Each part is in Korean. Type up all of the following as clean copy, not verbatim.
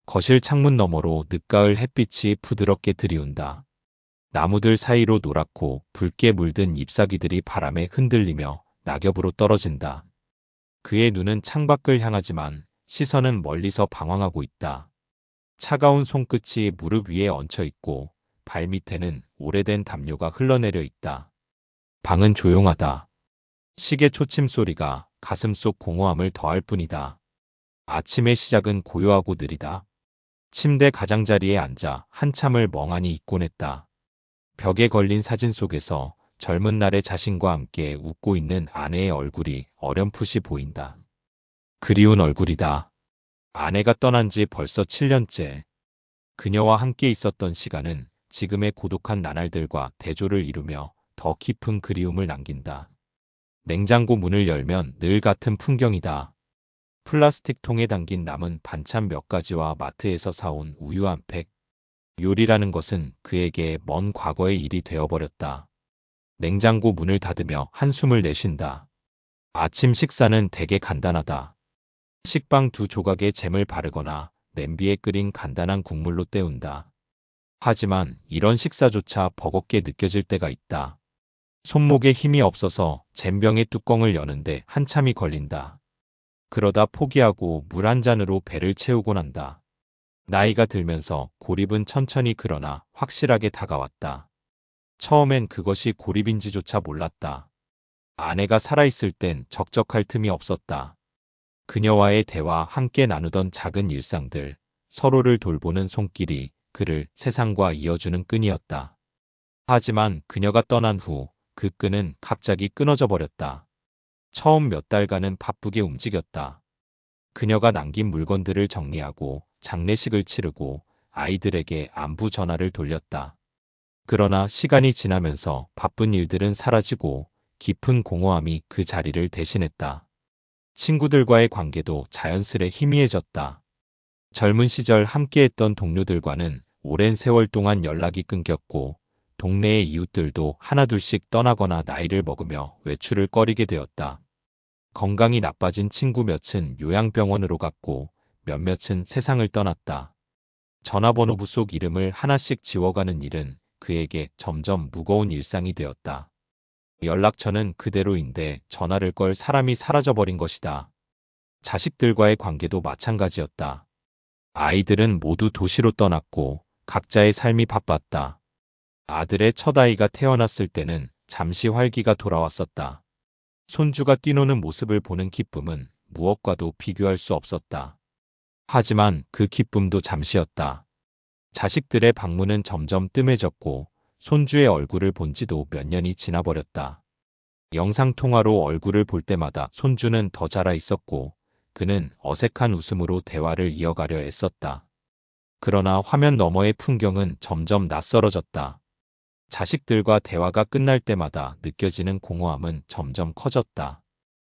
거실 창문 너머로 늦가을 햇빛이 부드럽게 들이운다. 나무들 사이로 노랗고 붉게 물든 잎사귀들이 바람에 흔들리며 낙엽으로 떨어진다. 그의 눈은 창밖을 향하지만 시선은 멀리서 방황하고 있다. 차가운 손끝이 무릎 위에 얹혀 있고 발밑에는 오래된 담요가 흘러내려 있다. 방은 조용하다. 시계 초침 소리가 가슴 속 공허함을 더할 뿐이다. 아침의 시작은 고요하고 느리다. 침대 가장자리에 앉아 한참을 멍하니 있곤 했다. 벽에 걸린 사진 속에서 젊은 날의 자신과 함께 웃고 있는 아내의 얼굴이 어렴풋이 보인다. 그리운 얼굴이다. 아내가 떠난 지 벌써 7년째. 그녀와 함께 있었던 시간은 지금의 고독한 나날들과 대조를 이루며 더 깊은 그리움을 남긴다. 냉장고 문을 열면 늘 같은 풍경이다. 플라스틱 통에 담긴 남은 반찬 몇 가지와 마트에서 사온 우유 한 팩. 요리라는 것은 그에게 먼 과거의 일이 되어버렸다. 냉장고 문을 닫으며 한숨을 내쉰다. 아침 식사는 대개 간단하다. 식빵 2조각에 잼을 바르거나 냄비에 끓인 간단한 국물로 때운다. 하지만 이런 식사조차 버겁게 느껴질 때가 있다. 손목에 힘이 없어서 잼병의 뚜껑을 여는데 한참이 걸린다. 그러다 포기하고 물 한 잔으로 배를 채우곤 한다. 나이가 들면서 고립은 천천히 그러나 확실하게 다가왔다. 처음엔 그것이 고립인지조차 몰랐다. 아내가 살아있을 땐 적적할 틈이 없었다. 그녀와의 대화, 함께 나누던 작은 일상들, 서로를 돌보는 손길이 그를 세상과 이어주는 끈이었다. 하지만 그녀가 떠난 후 그 끈은 갑자기 끊어져 버렸다. 처음 몇 달간은 바쁘게 움직였다. 그녀가 남긴 물건들을 정리하고 장례식을 치르고 아이들에게 안부 전화를 돌렸다. 그러나 시간이 지나면서 바쁜 일들은 사라지고 깊은 공허함이 그 자리를 대신했다. 친구들과의 관계도 자연스레 희미해졌다. 젊은 시절 함께했던 동료들과는 오랜 세월 동안 연락이 끊겼고 동네의 이웃들도 하나둘씩 떠나거나 나이를 먹으며 외출을 꺼리게 되었다. 건강이 나빠진 친구 몇은 요양병원으로 갔고 몇몇은 세상을 떠났다. 전화번호부 속 이름을 하나씩 지워가는 일은 그에게 점점 무거운 일상이 되었다. 연락처는 그대로인데 전화를 걸 사람이 사라져버린 것이다. 자식들과의 관계도 마찬가지였다. 아이들은 모두 도시로 떠났고 각자의 삶이 바빴다. 아들의 첫 아이가 태어났을 때는 잠시 활기가 돌아왔었다. 손주가 뛰노는 모습을 보는 기쁨은 무엇과도 비교할 수 없었다. 하지만 그 기쁨도 잠시였다. 자식들의 방문은 점점 뜸해졌고 손주의 얼굴을 본 지도 몇 년이 지나버렸다. 영상통화로 얼굴을 볼 때마다 손주는 더 자라 있었고 그는 어색한 웃음으로 대화를 이어가려 애썼다. 그러나 화면 너머의 풍경은 점점 낯설어졌다. 자식들과 대화가 끝날 때마다 느껴지는 공허함은 점점 커졌다.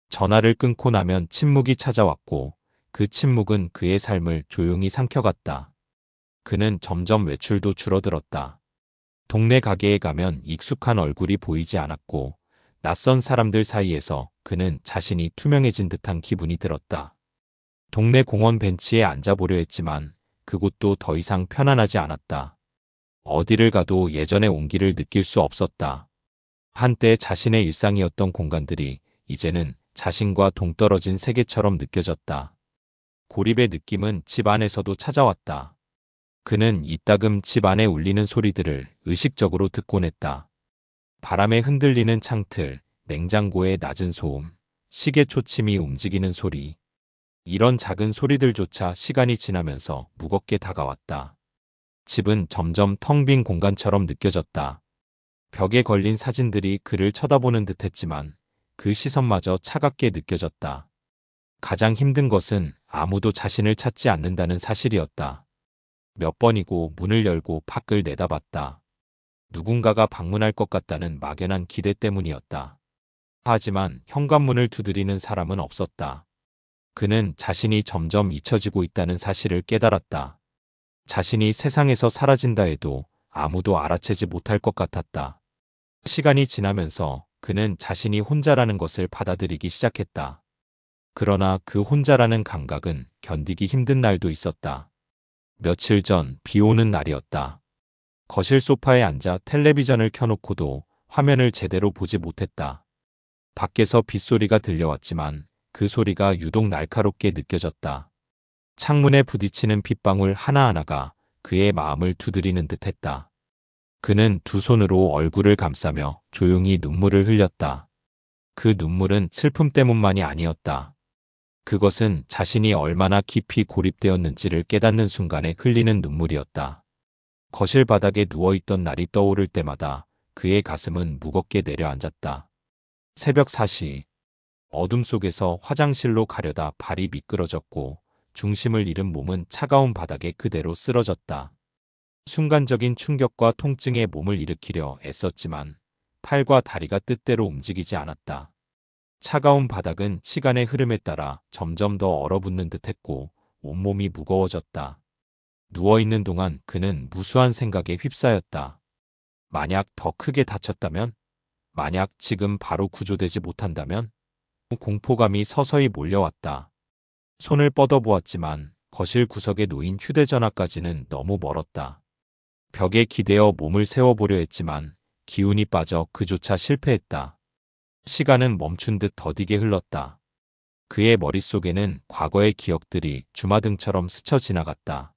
전화를 끊고 나면 침묵이 찾아왔고 그 침묵은 그의 삶을 조용히 삼켜갔다. 그는 점점 외출도 줄어들었다. 동네 가게에 가면 익숙한 얼굴이 보이지 않았고 낯선 사람들 사이에서 그는 자신이 투명해진 듯한 기분이 들었다. 동네 공원 벤치에 앉아보려 했지만 그곳도 더 이상 편안하지 않았다. 어디를 가도 예전의 온기를 느낄 수 없었다. 한때 자신의 일상이었던 공간들이 이제는 자신과 동떨어진 세계처럼 느껴졌다. 고립의 느낌은 집 안에서도 찾아왔다. 그는 이따금 집 안에 울리는 소리들을 의식적으로 듣곤 했다. 바람에 흔들리는 창틀, 냉장고의 낮은 소음, 시계 초침이 움직이는 소리. 이런 작은 소리들조차 시간이 지나면서 무겁게 다가왔다. 집은 점점 텅 빈 공간처럼 느껴졌다. 벽에 걸린 사진들이 그를 쳐다보는 듯했지만 그 시선마저 차갑게 느껴졌다. 가장 힘든 것은 아무도 자신을 찾지 않는다는 사실이었다. 몇 번이고 문을 열고 밖을 내다봤다. 누군가가 방문할 것 같다는 막연한 기대 때문이었다. 하지만 현관문을 두드리는 사람은 없었다. 그는 자신이 점점 잊혀지고 있다는 사실을 깨달았다. 자신이 세상에서 사라진다 해도 아무도 알아채지 못할 것 같았다. 시간이 지나면서 그는 자신이 혼자라는 것을 받아들이기 시작했다. 그러나 그 혼자라는 감각은 견디기 힘든 날도 있었다. 며칠 전 비 오는 날이었다. 거실 소파에 앉아 텔레비전을 켜놓고도 화면을 제대로 보지 못했다. 밖에서 빗소리가 들려왔지만 그 소리가 유독 날카롭게 느껴졌다. 창문에 부딪히는 빗방울 하나하나가 그의 마음을 두드리는 듯했다. 그는 두 손으로 얼굴을 감싸며 조용히 눈물을 흘렸다. 그 눈물은 슬픔 때문만이 아니었다. 그것은 자신이 얼마나 깊이 고립되었는지를 깨닫는 순간에 흘리는 눈물이었다. 거실 바닥에 누워있던 날이 떠오를 때마다 그의 가슴은 무겁게 내려앉았다. 새벽 4시. 어둠 속에서 화장실로 가려다 발이 미끄러졌고 중심을 잃은 몸은 차가운 바닥에 그대로 쓰러졌다. 순간적인 충격과 통증에 몸을 일으키려 애썼지만 팔과 다리가 뜻대로 움직이지 않았다. 차가운 바닥은 시간의 흐름에 따라 점점 더 얼어붙는 듯했고 온몸이 무거워졌다. 누워있는 동안 그는 무수한 생각에 휩싸였다. 만약 더 크게 다쳤다면? 만약 지금 바로 구조되지 못한다면? 공포감이 서서히 몰려왔다. 손을 뻗어보았지만 거실 구석에 놓인 휴대전화까지는 너무 멀었다. 벽에 기대어 몸을 세워보려 했지만 기운이 빠져 그조차 실패했다. 시간은 멈춘 듯 더디게 흘렀다. 그의 머릿속에는 과거의 기억들이 주마등처럼 스쳐 지나갔다.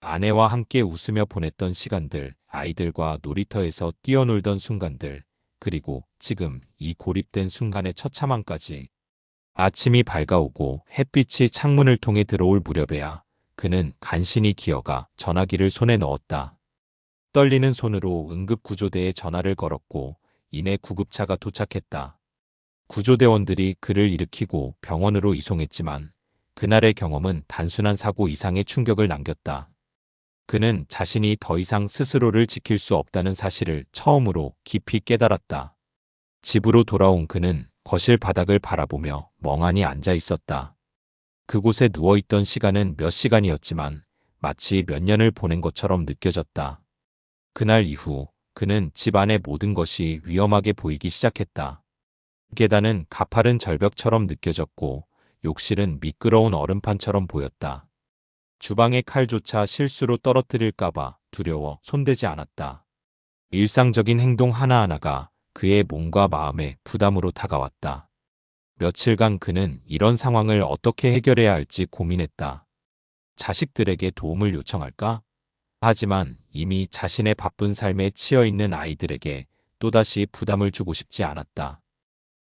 아내와 함께 웃으며 보냈던 시간들, 아이들과 놀이터에서 뛰어놀던 순간들, 그리고 지금 이 고립된 순간의 처참함까지. 아침이 밝아오고 햇빛이 창문을 통해 들어올 무렵에야 그는 간신히 기어가 전화기를 손에 넣었다. 떨리는 손으로 응급구조대에 전화를 걸었고 이내 구급차가 도착했다. 구조대원들이 그를 일으키고 병원으로 이송했지만 그날의 경험은 단순한 사고 이상의 충격을 남겼다. 그는 자신이 더 이상 스스로를 지킬 수 없다는 사실을 처음으로 깊이 깨달았다. 집으로 돌아온 그는 거실 바닥을 바라보며 멍하니 앉아 있었다. 그곳에 누워있던 시간은 몇 시간이었지만 마치 몇 년을 보낸 것처럼 느껴졌다. 그날 이후 그는 집 안의 모든 것이 위험하게 보이기 시작했다. 계단은 가파른 절벽처럼 느껴졌고 욕실은 미끄러운 얼음판처럼 보였다. 주방의 칼조차 실수로 떨어뜨릴까봐 두려워 손대지 않았다. 일상적인 행동 하나하나가 그의 몸과 마음에 부담으로 다가왔다. 며칠간 그는 이런 상황을 어떻게 해결해야 할지 고민했다. 자식들에게 도움을 요청할까? 하지만 이미 자신의 바쁜 삶에 치여있는 아이들에게 또다시 부담을 주고 싶지 않았다.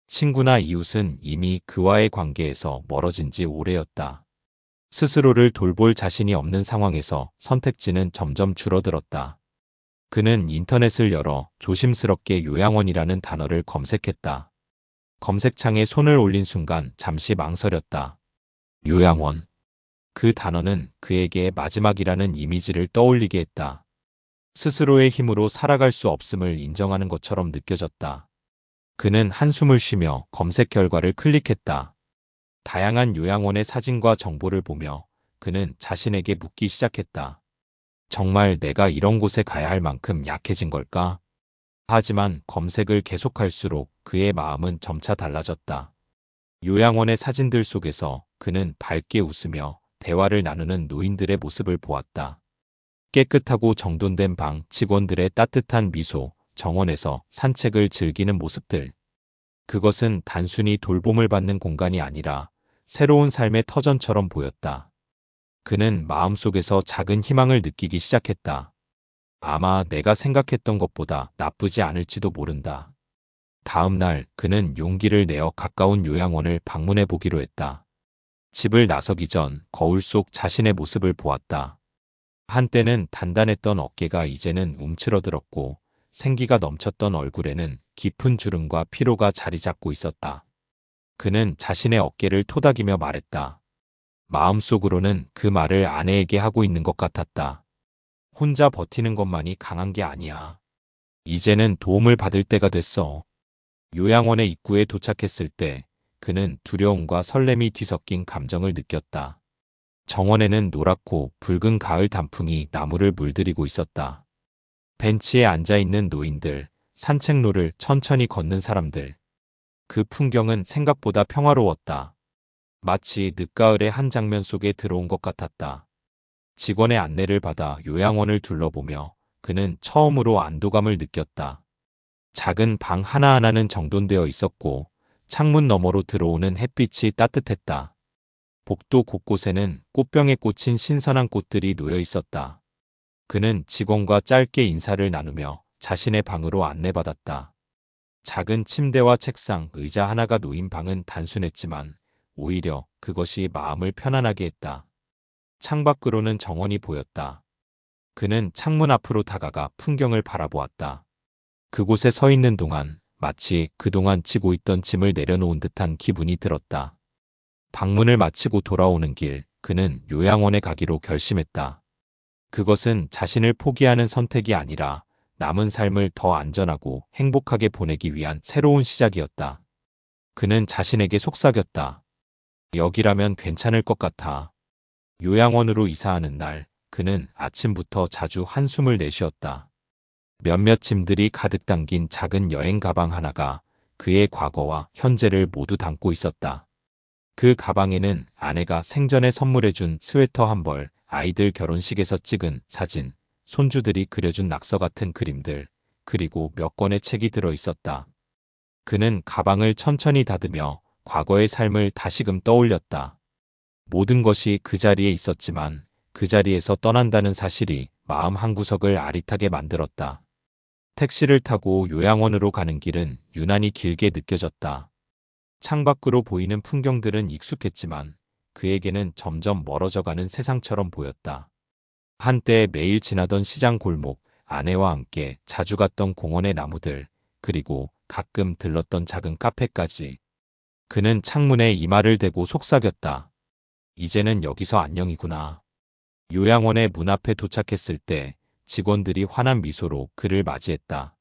친구나 이웃은 이미 그와의 관계에서 멀어진 지 오래였다. 스스로를 돌볼 자신이 없는 상황에서 선택지는 점점 줄어들었다. 그는 인터넷을 열어 조심스럽게 요양원이라는 단어를 검색했다. 검색창에 손을 올린 순간 잠시 망설였다. 요양원. 그 단어는 그에게 마지막이라는 이미지를 떠올리게 했다. 스스로의 힘으로 살아갈 수 없음을 인정하는 것처럼 느껴졌다. 그는 한숨을 쉬며 검색 결과를 클릭했다. 다양한 요양원의 사진과 정보를 보며 그는 자신에게 묻기 시작했다. 정말 내가 이런 곳에 가야 할 만큼 약해진 걸까? 하지만 검색을 계속할수록 그의 마음은 점차 달라졌다. 요양원의 사진들 속에서 그는 밝게 웃으며 대화를 나누는 노인들의 모습을 보았다. 깨끗하고 정돈된 방, 직원들의 따뜻한 미소, 정원에서 산책을 즐기는 모습들. 그것은 단순히 돌봄을 받는 공간이 아니라 새로운 삶의 터전처럼 보였다. 그는 마음속에서 작은 희망을 느끼기 시작했다. 아마 내가 생각했던 것보다 나쁘지 않을지도 모른다. 다음 날 그는 용기를 내어 가까운 요양원을 방문해 보기로 했다. 집을 나서기 전 거울 속 자신의 모습을 보았다. 한때는 단단했던 어깨가 이제는 움츠러들었고 생기가 넘쳤던 얼굴에는 깊은 주름과 피로가 자리 잡고 있었다. 그는 자신의 어깨를 토닥이며 말했다. 마음속으로는 그 말을 아내에게 하고 있는 것 같았다. 혼자 버티는 것만이 강한 게 아니야. 이제는 도움을 받을 때가 됐어. 요양원의 입구에 도착했을 때 그는 두려움과 설렘이 뒤섞인 감정을 느꼈다. 정원에는 노랗고 붉은 가을 단풍이 나무를 물들이고 있었다. 벤치에 앉아있는 노인들, 산책로를 천천히 걷는 사람들. 그 풍경은 생각보다 평화로웠다. 마치 늦가을의 한 장면 속에 들어온 것 같았다. 직원의 안내를 받아 요양원을 둘러보며 그는 처음으로 안도감을 느꼈다. 작은 방 하나하나는 정돈되어 있었고 창문 너머로 들어오는 햇빛이 따뜻했다. 복도 곳곳에는 꽃병에 꽂힌 신선한 꽃들이 놓여 있었다. 그는 직원과 짧게 인사를 나누며 자신의 방으로 안내받았다. 작은 침대와 책상, 의자 하나가 놓인 방은 단순했지만 오히려 그것이 마음을 편안하게 했다. 창밖으로는 정원이 보였다. 그는 창문 앞으로 다가가 풍경을 바라보았다. 그곳에 서 있는 동안 마치 그동안 지고 있던 짐을 내려놓은 듯한 기분이 들었다. 방문을 마치고 돌아오는 길, 그는 요양원에 가기로 결심했다. 그것은 자신을 포기하는 선택이 아니라 남은 삶을 더 안전하고 행복하게 보내기 위한 새로운 시작이었다. 그는 자신에게 속삭였다. 여기라면 괜찮을 것 같아. 요양원으로 이사하는 날, 그는 아침부터 자주 한숨을 내쉬었다. 몇몇 짐들이 가득 담긴 작은 여행 가방 하나가 그의 과거와 현재를 모두 담고 있었다. 그 가방에는 아내가 생전에 선물해준 스웨터 한 벌, 아이들 결혼식에서 찍은 사진, 손주들이 그려준 낙서 같은 그림들, 그리고 몇 권의 책이 들어 있었다. 그는 가방을 천천히 닫으며 과거의 삶을 다시금 떠올렸다. 모든 것이 그 자리에 있었지만 그 자리에서 떠난다는 사실이 마음 한구석을 아릿하게 만들었다. 택시를 타고 요양원으로 가는 길은 유난히 길게 느껴졌다. 창밖으로 보이는 풍경들은 익숙했지만 그에게는 점점 멀어져가는 세상처럼 보였다. 한때 매일 지나던 시장 골목, 아내와 함께 자주 갔던 공원의 나무들, 그리고 가끔 들렀던 작은 카페까지. 그는 창문에 이마를 대고 속삭였다. 이제는 여기서 안녕이구나. 요양원의 문 앞에 도착했을 때 직원들이 환한 미소로 그를 맞이했다.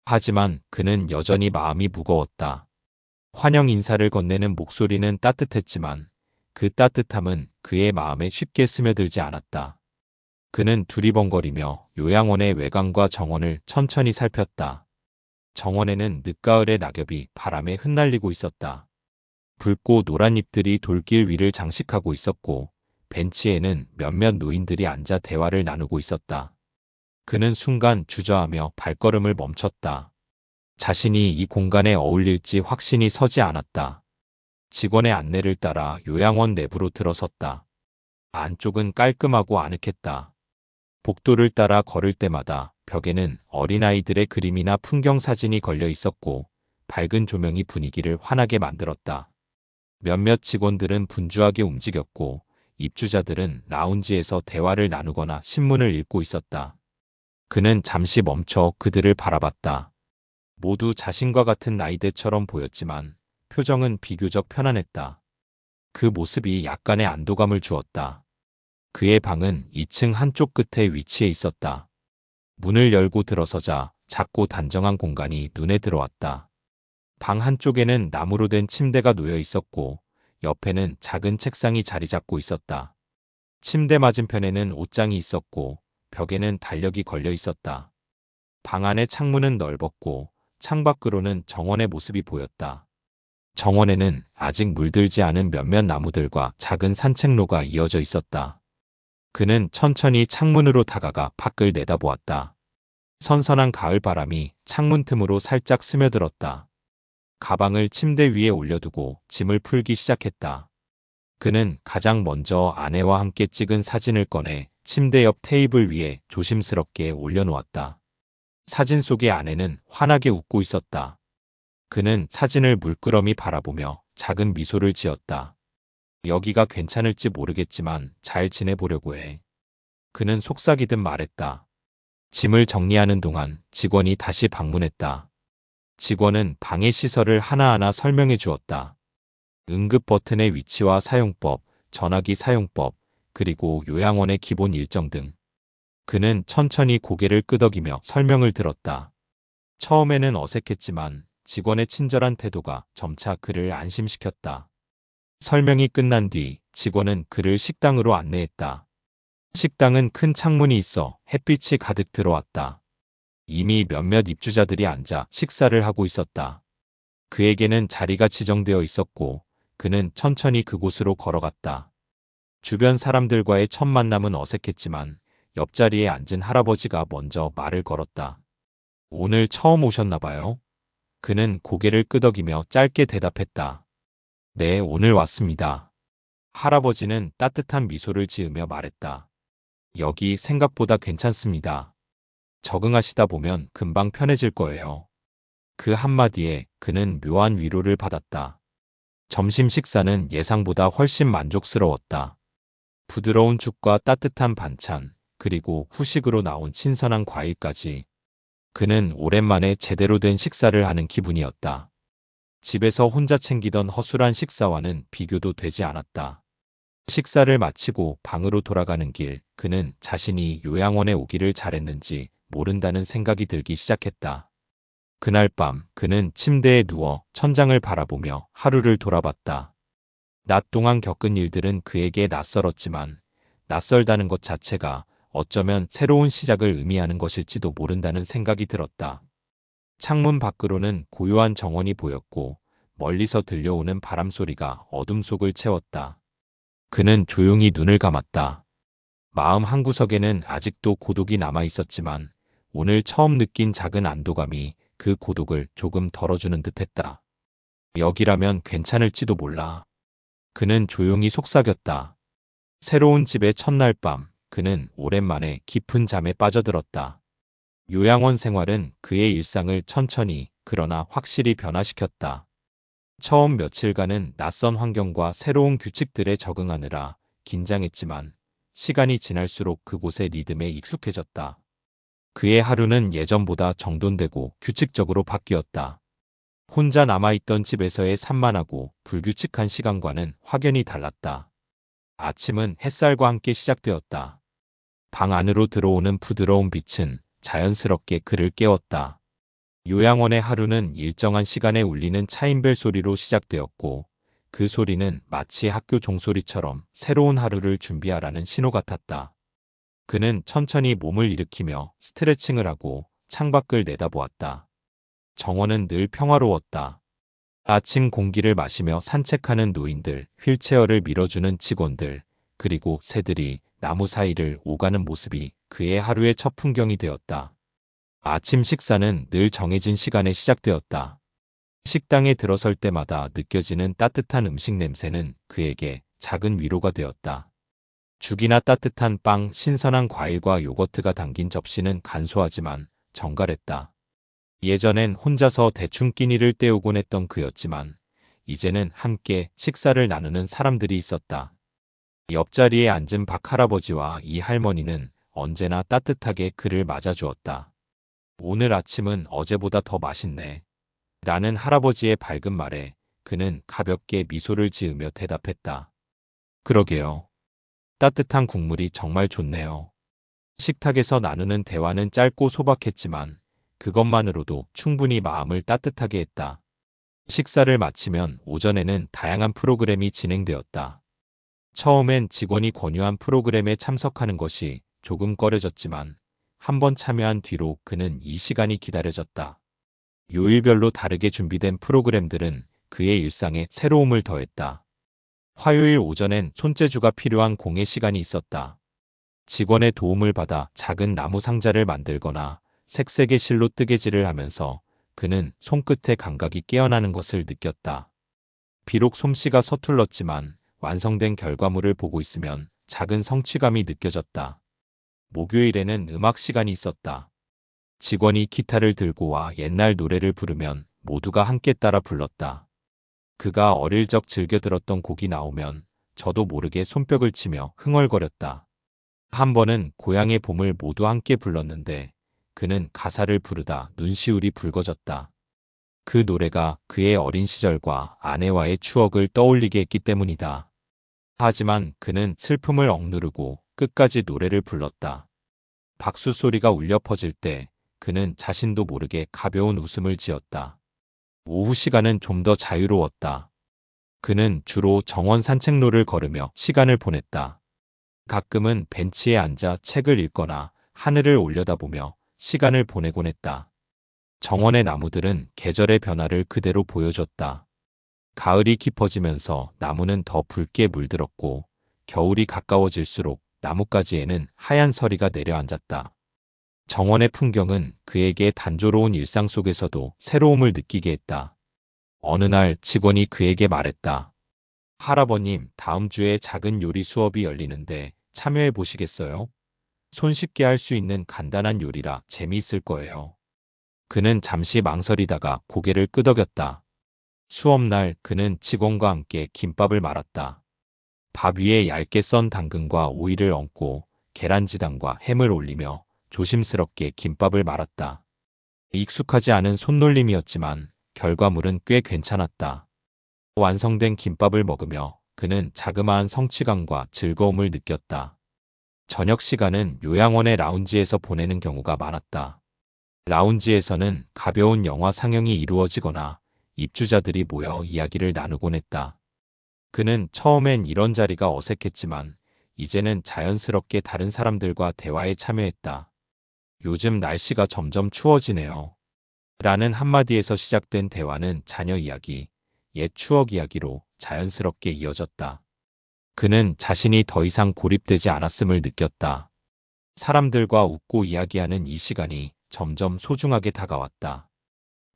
하지만 그는 여전히 마음이 무거웠다. 환영 인사를 건네는 목소리는 따뜻했지만 그 따뜻함은 그의 마음에 쉽게 스며들지 않았다. 그는 두리번거리며 요양원의 외관과 정원을 천천히 살폈다. 정원에는 늦가을의 낙엽이 바람에 흩날리고 있었다. 붉고 노란 잎들이 돌길 위를 장식하고 있었고 벤치에는 몇몇 노인들이 앉아 대화를 나누고 있었다. 그는 순간 주저하며 발걸음을 멈췄다. 자신이 이 공간에 어울릴지 확신이 서지 않았다. 직원의 안내를 따라 요양원 내부로 들어섰다. 안쪽은 깔끔하고 아늑했다. 복도를 따라 걸을 때마다 벽에는 어린아이들의 그림이나 풍경 사진이 걸려 있었고 밝은 조명이 분위기를 환하게 만들었다. 몇몇 직원들은 분주하게 움직였고 입주자들은 라운지에서 대화를 나누거나 신문을 읽고 있었다. 그는 잠시 멈춰 그들을 바라봤다. 모두 자신과 같은 나이대처럼 보였지만 표정은 비교적 편안했다. 그 모습이 약간의 안도감을 주었다. 그의 방은 2층 한쪽 끝에 위치해 있었다. 문을 열고 들어서자 작고 단정한 공간이 눈에 들어왔다. 방 한쪽에는 나무로 된 침대가 놓여 있었고 옆에는 작은 책상이 자리 잡고 있었다. 침대 맞은편에는 옷장이 있었고 벽에는 달력이 걸려 있었다. 방 안의 창문은 넓었고 창밖으로는 정원의 모습이 보였다. 정원에는 아직 물들지 않은 몇몇 나무들과 작은 산책로가 이어져 있었다. 그는 천천히 창문으로 다가가 밖을 내다보았다. 선선한 가을 바람이 창문 틈으로 살짝 스며들었다. 가방을 침대 위에 올려두고 짐을 풀기 시작했다. 그는 가장 먼저 아내와 함께 찍은 사진을 꺼내 침대 옆 테이블 위에 조심스럽게 올려놓았다. 사진 속의 아내는 환하게 웃고 있었다. 그는 사진을 물끄러미 바라보며 작은 미소를 지었다. 여기가 괜찮을지 모르겠지만 잘 지내보려고 해. 그는 속삭이듯 말했다. 짐을 정리하는 동안 직원이 다시 방문했다. 직원은 방의 시설을 하나하나 설명해 주었다. 응급 버튼의 위치와 사용법, 전화기 사용법, 그리고 요양원의 기본 일정 등. 그는 천천히 고개를 끄덕이며 설명을 들었다. 처음에는 어색했지만 직원의 친절한 태도가 점차 그를 안심시켰다. 설명이 끝난 뒤 직원은 그를 식당으로 안내했다. 식당은 큰 창문이 있어 햇빛이 가득 들어왔다. 이미 몇몇 입주자들이 앉아 식사를 하고 있었다. 그에게는 자리가 지정되어 있었고 그는 천천히 그곳으로 걸어갔다. 주변 사람들과의 첫 만남은 어색했지만 옆자리에 앉은 할아버지가 먼저 말을 걸었다. 오늘 처음 오셨나 봐요. 그는 고개를 끄덕이며 짧게 대답했다. 네, 오늘 왔습니다. 할아버지는 따뜻한 미소를 지으며 말했다. 여기 생각보다 괜찮습니다. 적응하시다 보면 금방 편해질 거예요. 그 한마디에 그는 묘한 위로를 받았다. 점심 식사는 예상보다 훨씬 만족스러웠다. 부드러운 죽과 따뜻한 반찬, 그리고 후식으로 나온 신선한 과일까지. 그는 오랜만에 제대로 된 식사를 하는 기분이었다. 집에서 혼자 챙기던 허술한 식사와는 비교도 되지 않았다. 식사를 마치고 방으로 돌아가는 길, 그는 자신이 요양원에 오기를 잘했는지 모른다는 생각이 들기 시작했다. 그날 밤 그는 침대에 누워 천장을 바라보며 하루를 돌아봤다. 낮 동안 겪은 일들은 그에게 낯설었지만 낯설다는 것 자체가 어쩌면 새로운 시작을 의미하는 것일지도 모른다는 생각이 들었다. 창문 밖으로는 고요한 정원이 보였고 멀리서 들려오는 바람 소리가 어둠 속을 채웠다. 그는 조용히 눈을 감았다. 마음 한구석에는 아직도 고독이 남아 있었지만 오늘 처음 느낀 작은 안도감이 그 고독을 조금 덜어주는 듯했다. 여기라면 괜찮을지도 몰라. 그는 조용히 속삭였다. 새로운 집의 첫날 밤, 그는 오랜만에 깊은 잠에 빠져들었다. 요양원 생활은 그의 일상을 천천히 그러나 확실히 변화시켰다. 처음 며칠간은 낯선 환경과 새로운 규칙들에 적응하느라 긴장했지만 시간이 지날수록 그곳의 리듬에 익숙해졌다. 그의 하루는 예전보다 정돈되고 규칙적으로 바뀌었다. 혼자 남아있던 집에서의 산만하고 불규칙한 시간과는 확연히 달랐다. 아침은 햇살과 함께 시작되었다. 방 안으로 들어오는 부드러운 빛은 자연스럽게 그를 깨웠다. 요양원의 하루는 일정한 시간에 울리는 차임벨 소리로 시작되었고 그 소리는 마치 학교 종소리처럼 새로운 하루를 준비하라는 신호 같았다. 그는 천천히 몸을 일으키며 스트레칭을 하고 창밖을 내다보았다. 정원은 늘 평화로웠다. 아침 공기를 마시며 산책하는 노인들, 휠체어를 밀어주는 직원들, 그리고 새들이 나무 사이를 오가는 모습이 그의 하루의 첫 풍경이 되었다. 아침 식사는 늘 정해진 시간에 시작되었다. 식당에 들어설 때마다 느껴지는 따뜻한 음식 냄새는 그에게 작은 위로가 되었다. 죽이나 따뜻한 빵, 신선한 과일과 요거트가 담긴 접시는 간소하지만 정갈했다. 예전엔 혼자서 대충 끼니를 때우곤 했던 그였지만 이제는 함께 식사를 나누는 사람들이 있었다. 옆자리에 앉은 박 할아버지와 이 할머니는 언제나 따뜻하게 그를 맞아주었다. 오늘 아침은 어제보다 더 맛있네. 라는 할아버지의 밝은 말에 그는 가볍게 미소를 지으며 대답했다. 그러게요. 따뜻한 국물이 정말 좋네요. 식탁에서 나누는 대화는 짧고 소박했지만 그것만으로도 충분히 마음을 따뜻하게 했다. 식사를 마치면 오전에는 다양한 프로그램이 진행되었다. 처음엔 직원이 권유한 프로그램에 참석하는 것이 조금 꺼려졌지만 한번 참여한 뒤로 그는 이 시간이 기다려졌다. 요일별로 다르게 준비된 프로그램들은 그의 일상에 새로움을 더했다. 화요일 오전엔 손재주가 필요한 공예 시간이 있었다. 직원의 도움을 받아 작은 나무 상자를 만들거나 색색의 실로 뜨개질을 하면서 그는 손끝의 감각이 깨어나는 것을 느꼈다. 비록 솜씨가 서툴렀지만 완성된 결과물을 보고 있으면 작은 성취감이 느껴졌다. 목요일에는 음악 시간이 있었다. 직원이 기타를 들고 와 옛날 노래를 부르면 모두가 함께 따라 불렀다. 그가 어릴 적 즐겨 들었던 곡이 나오면 저도 모르게 손뼉을 치며 흥얼거렸다. 한 번은 고향의 봄을 모두 함께 불렀는데 그는 가사를 부르다 눈시울이 붉어졌다. 그 노래가 그의 어린 시절과 아내와의 추억을 떠올리게 했기 때문이다. 하지만 그는 슬픔을 억누르고 끝까지 노래를 불렀다. 박수 소리가 울려 퍼질 때 그는 자신도 모르게 가벼운 웃음을 지었다. 오후 시간은 좀 더 자유로웠다. 그는 주로 정원 산책로를 걸으며 시간을 보냈다. 가끔은 벤치에 앉아 책을 읽거나 하늘을 올려다보며 시간을 보내곤 했다. 정원의 나무들은 계절의 변화를 그대로 보여줬다. 가을이 깊어지면서 나무는 더 붉게 물들었고 겨울이 가까워질수록 나뭇가지에는 하얀 서리가 내려앉았다. 정원의 풍경은 그에게 단조로운 일상 속에서도 새로움을 느끼게 했다. 어느 날 직원이 그에게 말했다. 할아버님, 다음 주에 작은 요리 수업이 열리는데 참여해 보시겠어요? 손쉽게 할 수 있는 간단한 요리라 재미있을 거예요. 그는 잠시 망설이다가 고개를 끄덕였다. 수업날 그는 직원과 함께 김밥을 말았다. 밥 위에 얇게 썬 당근과 오이를 얹고 계란지단과 햄을 올리며 조심스럽게 김밥을 말았다. 익숙하지 않은 손놀림이었지만 결과물은 꽤 괜찮았다. 완성된 김밥을 먹으며 그는 자그마한 성취감과 즐거움을 느꼈다. 저녁 시간은 요양원의 라운지에서 보내는 경우가 많았다. 라운지에서는 가벼운 영화 상영이 이루어지거나 입주자들이 모여 이야기를 나누곤 했다. 그는 처음엔 이런 자리가 어색했지만 이제는 자연스럽게 다른 사람들과 대화에 참여했다. 요즘 날씨가 점점 추워지네요. 라는 한마디에서 시작된 대화는 자녀 이야기, 옛 추억 이야기로 자연스럽게 이어졌다. 그는 자신이 더 이상 고립되지 않았음을 느꼈다. 사람들과 웃고 이야기하는 이 시간이 점점 소중하게 다가왔다.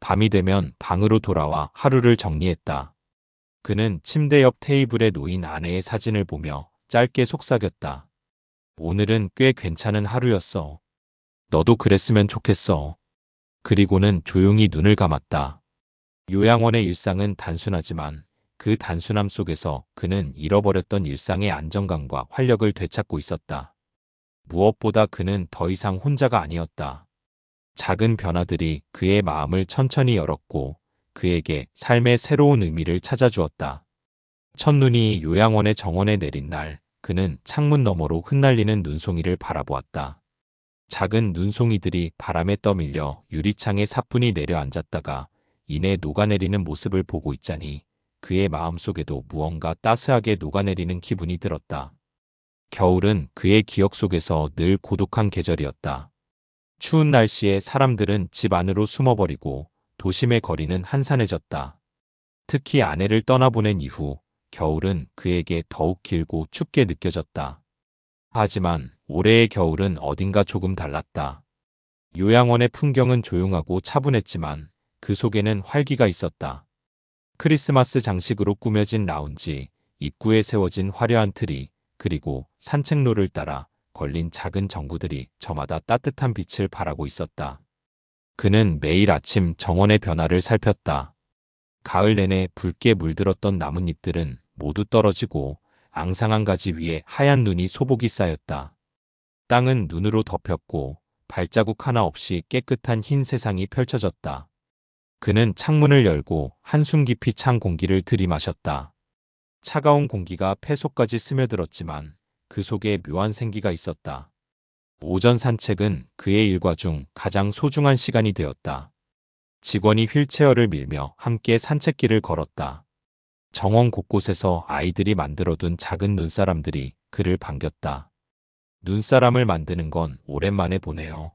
밤이 되면 방으로 돌아와 하루를 정리했다. 그는 침대 옆 테이블에 놓인 아내의 사진을 보며 짧게 속삭였다. 오늘은 꽤 괜찮은 하루였어. 너도 그랬으면 좋겠어. 그리고는 조용히 눈을 감았다. 요양원의 일상은 단순하지만 그 단순함 속에서 그는 잃어버렸던 일상의 안정감과 활력을 되찾고 있었다. 무엇보다 그는 더 이상 혼자가 아니었다. 작은 변화들이 그의 마음을 천천히 열었고 그에게 삶의 새로운 의미를 찾아주었다. 첫눈이 요양원의 정원에 내린 날, 그는 창문 너머로 흩날리는 눈송이를 바라보았다. 작은 눈송이들이 바람에 떠밀려 유리창에 사뿐히 내려앉았다가 이내 녹아내리는 모습을 보고 있자니 그의 마음속에도 무언가 따스하게 녹아내리는 기분이 들었다. 겨울은 그의 기억 속에서 늘 고독한 계절이었다. 추운 날씨에 사람들은 집 안으로 숨어버리고 도심의 거리는 한산해졌다. 특히 아내를 떠나보낸 이후 겨울은 그에게 더욱 길고 춥게 느껴졌다. 하지만 올해의 겨울은 어딘가 조금 달랐다. 요양원의 풍경은 조용하고 차분했지만 그 속에는 활기가 있었다. 크리스마스 장식으로 꾸며진 라운지, 입구에 세워진 화려한 트리, 그리고 산책로를 따라 걸린 작은 전구들이 저마다 따뜻한 빛을 발하고 있었다. 그는 매일 아침 정원의 변화를 살폈다. 가을 내내 붉게 물들었던 나뭇잎들은 모두 떨어지고 앙상한 가지 위에 하얀 눈이 소복이 쌓였다. 땅은 눈으로 덮였고 발자국 하나 없이 깨끗한 흰 세상이 펼쳐졌다. 그는 창문을 열고 한숨 깊이 찬 공기를 들이마셨다. 차가운 공기가 폐속까지 스며들었지만 그 속에 묘한 생기가 있었다. 오전 산책은 그의 일과 중 가장 소중한 시간이 되었다. 직원이 휠체어를 밀며 함께 산책길을 걸었다. 정원 곳곳에서 아이들이 만들어둔 작은 눈사람들이 그를 반겼다. 눈사람을 만드는 건 오랜만에 보네요.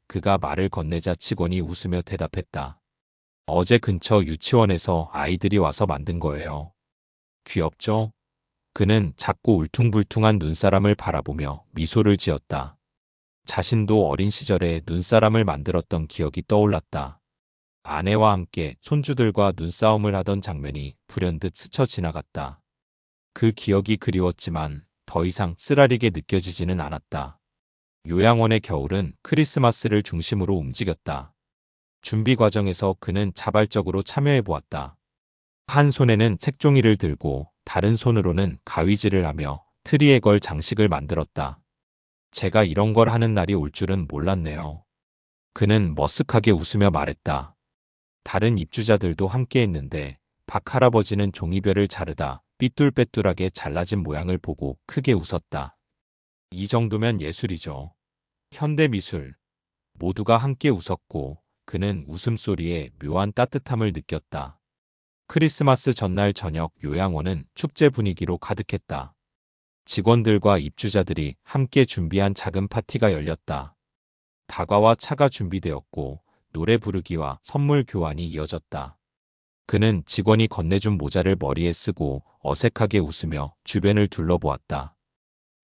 그가 말을 건네자 직원이 웃으며 대답했다. 어제 근처 유치원에서 아이들이 와서 만든 거예요. 귀엽죠? 그는 작고 울퉁불퉁한 눈사람을 바라보며 미소를 지었다. 자신도 어린 시절에 눈사람을 만들었던 기억이 떠올랐다. 아내와 함께 손주들과 눈싸움을 하던 장면이 불현듯 스쳐 지나갔다. 그 기억이 그리웠지만 더 이상 쓰라리게 느껴지지는 않았다. 요양원의 겨울은 크리스마스를 중심으로 움직였다. 준비 과정에서 그는 자발적으로 참여해 보았다. 한 손에는 색종이를 들고 다른 손으로는 가위질을 하며 트리에 걸 장식을 만들었다. 제가 이런 걸 하는 날이 올 줄은 몰랐네요. 그는 머쓱하게 웃으며 말했다. 다른 입주자들도 함께 했는데 박 할아버지는 종이별을 자르다 삐뚤빼뚤하게 잘라진 모양을 보고 크게 웃었다. 이 정도면 예술이죠. 현대미술. 모두가 함께 웃었고 그는 웃음소리에 묘한 따뜻함을 느꼈다. 크리스마스 전날 저녁 요양원은 축제 분위기로 가득했다. 직원들과 입주자들이 함께 준비한 작은 파티가 열렸다. 다과와 차가 준비되었고 노래 부르기와 선물 교환이 이어졌다. 그는 직원이 건네준 모자를 머리에 쓰고 어색하게 웃으며 주변을 둘러보았다.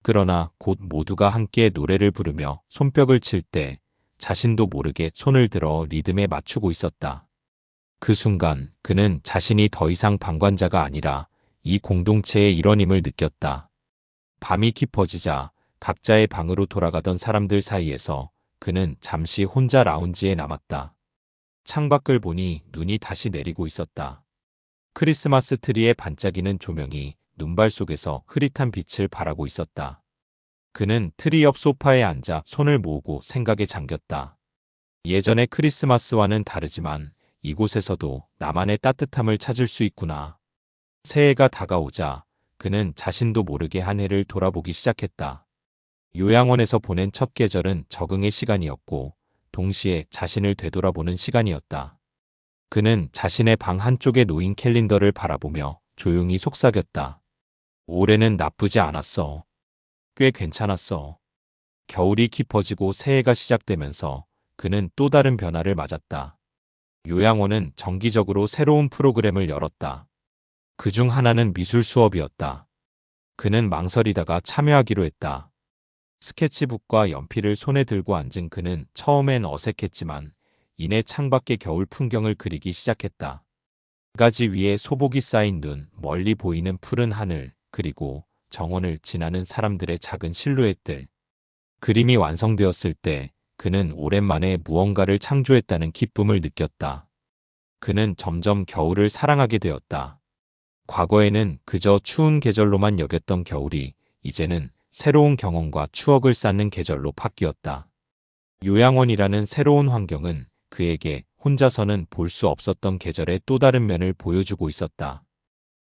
그러나 곧 모두가 함께 노래를 부르며 손뼉을 칠 때 자신도 모르게 손을 들어 리듬에 맞추고 있었다. 그 순간 그는 자신이 더 이상 방관자가 아니라 이 공동체의 일원임을 느꼈다. 밤이 깊어지자 각자의 방으로 돌아가던 사람들 사이에서 그는 잠시 혼자 라운지에 남았다. 창밖을 보니 눈이 다시 내리고 있었다. 크리스마스 트리의 반짝이는 조명이 눈발 속에서 흐릿한 빛을 발하고 있었다. 그는 트리 옆 소파에 앉아 손을 모으고 생각에 잠겼다. 예전의 크리스마스와는 다르지만 이곳에서도 나만의 따뜻함을 찾을 수 있구나. 새해가 다가오자 그는 자신도 모르게 한 해를 돌아보기 시작했다. 요양원에서 보낸 첫 계절은 적응의 시간이었고 동시에 자신을 되돌아보는 시간이었다. 그는 자신의 방 한쪽에 놓인 캘린더를 바라보며 조용히 속삭였다. 올해는 나쁘지 않았어. 꽤 괜찮았어. 겨울이 깊어지고 새해가 시작되면서 그는 또 다른 변화를 맞았다. 요양원은 정기적으로 새로운 프로그램을 열었다. 그중 하나는 미술 수업이었다. 그는 망설이다가 참여하기로 했다. 스케치북과 연필을 손에 들고 앉은 그는 처음엔 어색했지만 이내 창밖의 겨울 풍경을 그리기 시작했다. 가지 위에 소복이 쌓인 눈, 멀리 보이는 푸른 하늘, 그리고 정원을 지나는 사람들의 작은 실루엣들. 그림이 완성되었을 때 그는 오랜만에 무언가를 창조했다는 기쁨을 느꼈다. 그는 점점 겨울을 사랑하게 되었다. 과거에는 그저 추운 계절로만 여겼던 겨울이 이제는 새로운 경험과 추억을 쌓는 계절로 바뀌었다. 요양원이라는 새로운 환경은 그에게 혼자서는 볼 수 없었던 계절의 또 다른 면을 보여주고 있었다.